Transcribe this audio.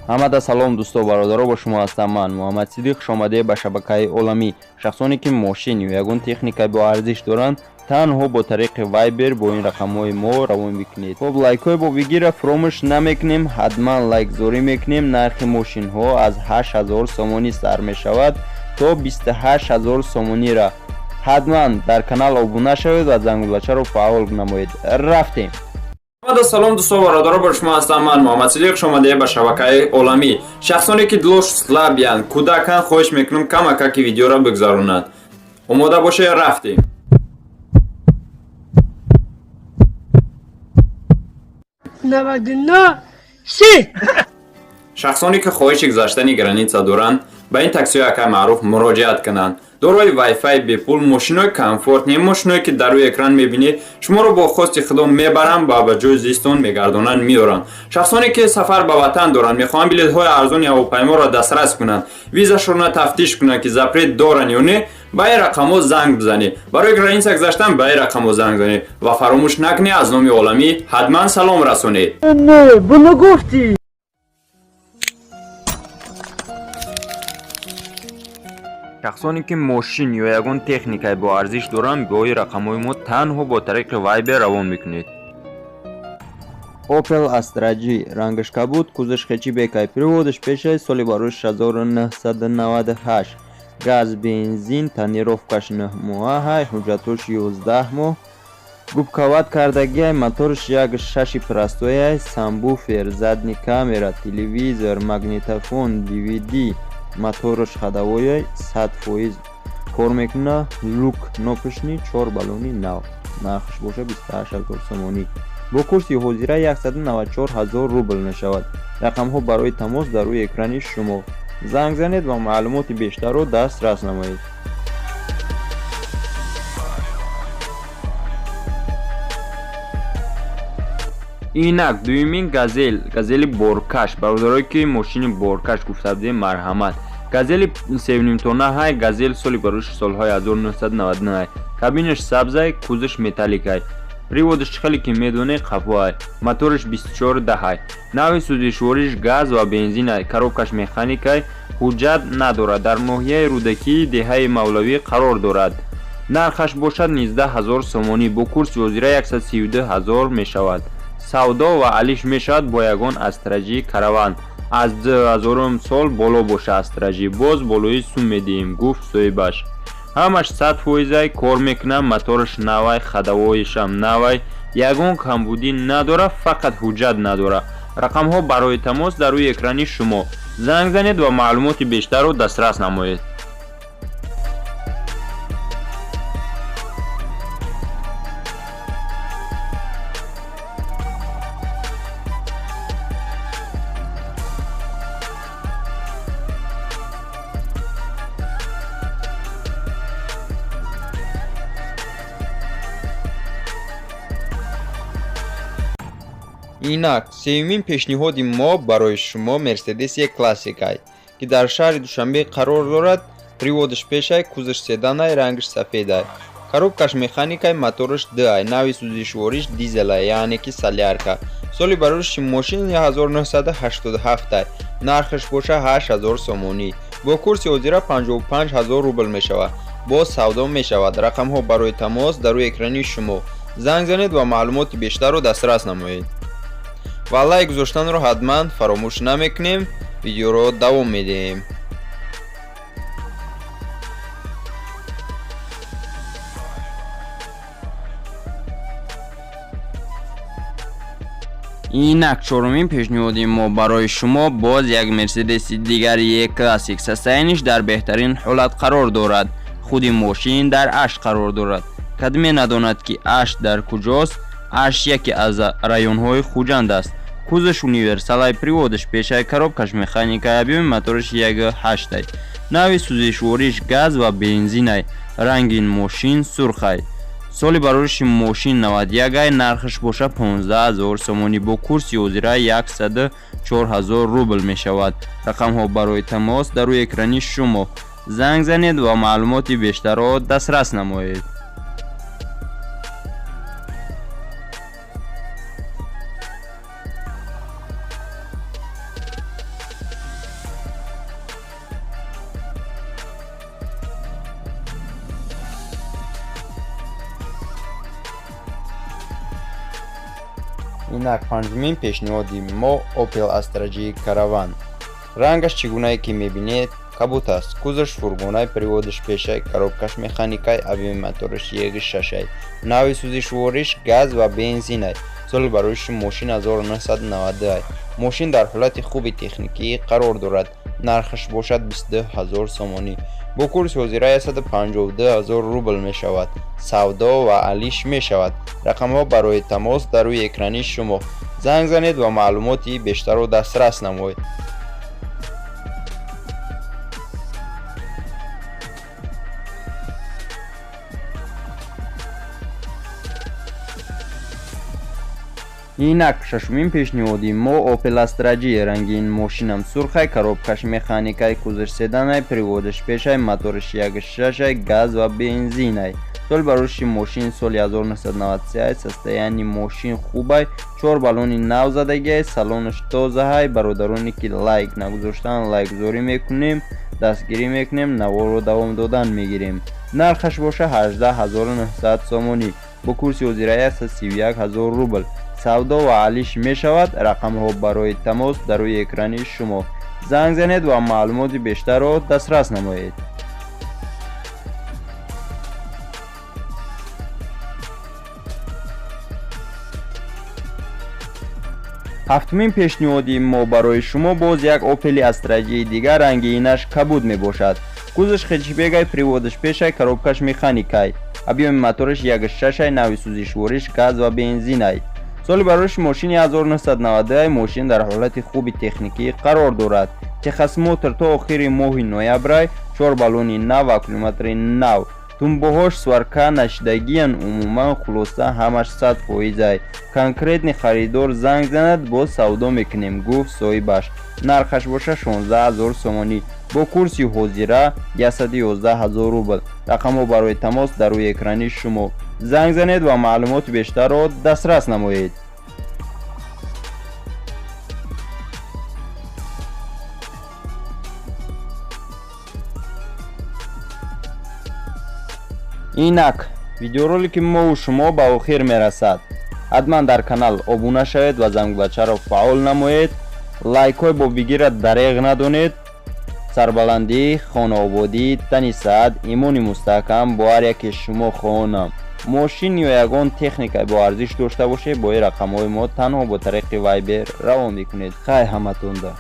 ҳамада салом дӯсто бародаро, ба шумо ҳастам ман Муҳаммад Сидиқ. хушомадед ба шабакаи оламӣ. Шахсоне ки мошин ё ягон техника бо арзиш доранд, танҳо бо тариқи Viber бо ин рақамҳои мо равон бикунед. хуб, лайкҳои бо видеоро фаромӯш намекунем, ҳатман лайкзорӣ мекунем. Нархи мошинҳо аз 8000 сомонӣ сар мешавад то 28000 сомонира. ҳатман дар канал обуна шавед ва зангулачаро фаъол намоед. Рафтем. салом дӯсто бародаро, ба шумо ҳастам ман Муҳаммад Сидиқ. шомадед ба шабакаи оламӣ. шахсоне ки дилош слабян, кӯдакан, хоҳиш мекунам камакаки видеоро бигзаронанд. омода бошед, рафтем. шахсоне ки хоҳиши гузаштани граница доранд, ба ин таксиҳои яка маъруф муроҷиат кунанд. дорои Wi-Fi бепул, мошинои комфорт, не мошиное ки дар рӯи экран мебинед, шуморо бо хости худо мебаранд ва ба ҷои зистон мегардонанд, меоранд. шахсоне ки сафар ба ватан доранд, мехоҳанд билетҳои арзони ҳавопайморо дастрас кунанд, визашонро тафтиш кунанд ки запрет доранд ё не, ба ин рақамҳо занг бизанед. барои граница гузаштан ба ин рақамҳо занг занед ва фаромӯш накунед аз номи оламӣ ҳатман салом расонед. шахсоне ки мошин ё ягон техникаи бо арзиш доранд, бо ин рақамҳои мо танҳо бо тариқи Viber равон мекунед. Opel Astra G рангаш кабуд, кузаш хечи бекай, приводаш пешай, соли барош 1998, газ, бензин, тонировкаш 9 моҳа, ҳуҷҷатош 11 моҳ, губкават кардагиай, моторш як 6 простояй, самбуфер, задни камера, телевизор, магнитофон, DVD, моторш ходовояй, 100% кор мекуна, лук нопишни, 4 баллони нав, нархш боша 28000 сомонӣ. бо курси ҳозира 194000 рубл мешавад. рақамҳо барои тамос дар рӯи экрани шумо. занг занед ва маълумоти бештарро дастрас намоед. инак дуюмин газели боркаш. бародарое ки мошини боркаш гуфта будем, марҳамат. газели 3.5 тонна ҳай, газел соли барош солҳои 1999. кабинаш сабзай, кузаш металликай, приводаш хеле ки медоне қафоай, моторш 24 даҳай, нави сӯзишвориш газ ва бензинай, коробкаш механикай, ҳуҷҷат надорад, дар ноҳияи рӯдакии деҳаи Мавлавӣ қарор дорад. нархаш бошад 19000 сомонӣ, бо курси ҳозира 132000 мешавад. савдо ва алиш мешавад бо ягон Astra G караван. аз 2000 сол боло боша Astra G, боз болои сум медиҳем, гуфт соҳибаш. ҳамаш 100% кор мекунам, моторш навай, ходовоишам навай, ягон камбудӣ надора, фақат ҳуҷҷат надора. рақамҳо барои тамос дар рӯи экрани шумо. занг занед ва маълумоти бештарро дастрас намоед. инак сеюмин пешниҳоди мо барои шумо Mercedes классикай, ки дар шаҳри Душанбе қарор дорад. приводаш пешай, кузаш седанай, рангаш сафедай, коробкаш механикай, моторш дай, нави сӯзишвориш дизелай, яъне ки солярка. соли бароиши мошин 1987, нархаш боша 8000 сомонӣ, бо курси ҳозира 55000 рубл мешавад. боз савдо мешавад. рақамҳо барои тамос дар рӯи экрани шумо. занг занед ва маълумоти бештарро дастрас намоед. ва лайк гузоштанро ҳатман фаромӯш намекунем. видеоро давом медиҳем. инак чорумин пешниҳоди мо барои шумо боз як Мерседеси дигари E-Classic. состояниш дар беҳтарин ҳолат қарор дорад. худи мошин дар Аш қарор дорад. кадме надонад ки Аш дар куҷост. Аш яке аз районҳои хуҷанд аст. кузаш универсалай, приводаш пешай, коробкаш механикай, объёми моториш 1.8, нави сӯзишвориш газ ва бензинай, ранги мошин сурхай. соли бароиши мошин 91, нархаш боша 15000 сомонӣ, бо курси ҳозира 104000 рубл мешавад. рақамҳо барои тамос дар рӯи экрани шумо. занг занед ва маълумоти бештарро дастрас намоед. инак панҷумин пешниҳоди мо Opel Astra G Caravan. Рангаш чӣ гуна ки мебинед кабут аст. Кузаш фургонаи приводиш пешай, коробкаш механикай, объеми моториш 1.6, навъи сӯзишвориш газ ва бензинай. соли бароиши мошин 1990. мошин дар ҳолати хуби техникӣ қарор дорад. нархаш бошад 22 000 сомонӣ. бо курси ҳозира 152 000 рубл мешавад. савдо ва алиш мешавад. рақамҳо барои тамос дар рӯи экрани шумо. занг занед ва маълумоти бештарро дастрас намоед. инак шашумин пешниҳоди мо Opel Astra G. ранги ин мошинам сурхай, коробкаш механикай, кузаш седанай, приводиш пешай, моториш 1.6, газ ва бензинай. соли бароиши мошин соли 1993. состоянии мошин хубай, 4 баллони нав задагиай, салонаш тозаҳай. бародароне ки лайк нагузоштан лайкгузорӣ мекунем, дастгирӣ мекунем, наворо давом додан мегирем. нархаш боша 18900 сомонӣ. бо курси ҳозира 131 000 рубл. савдо ва алиш мешавад. рақамҳо барои тамос дар рӯи экрани шумо. занг занед ва маълумоти бештарро дастрас намоед. ҳафтумин пешниҳоди мо барои шумо боз як Opel Astra G дигар, ранги инаш кабуд мебошад. кузаш хечбегай, приводиш пешай, коробкаш механикай, объеми моториш 1.6, навъи сӯзишвориш газ ва бензинай. соли бароиши мошини 1990. мошин дар ҳолати хуби техникӣ қарор дорад. техас мотор то охири моҳи ноябрай, 4 баллони нав ва километри нав. тумбоҳош сварка нашидагиян. умуман хулоса ҳамаш 100%. конкретни харидор занг занад, боз савдо мекунем, гуфт соҳибаш. нархаш боша 16 000 сомонӣ. бо курси ҳозира 111 000 рубл. рақамҳо барои тамос дар рӯи экрани шумо. занг занед ва маълумоти бештарро дастрас намоед. инак видеоролики мо шумо ба охир мерасад. ҳатман дар канал обуна шавед ва зангбачаро фаъол намоед. лайкҳои бобигира дареғ надонед. сарбаландӣ, хонаободӣ, тани саъд, имони мустаҳкам бо ҳар яке шумо хоҳонам. мошин ё ягон техникаи бо арзиш дошта бошед, бо ин рақамҳои мо танҳо бо тариқи вайбер равон мекунед. хай ҳаматонда.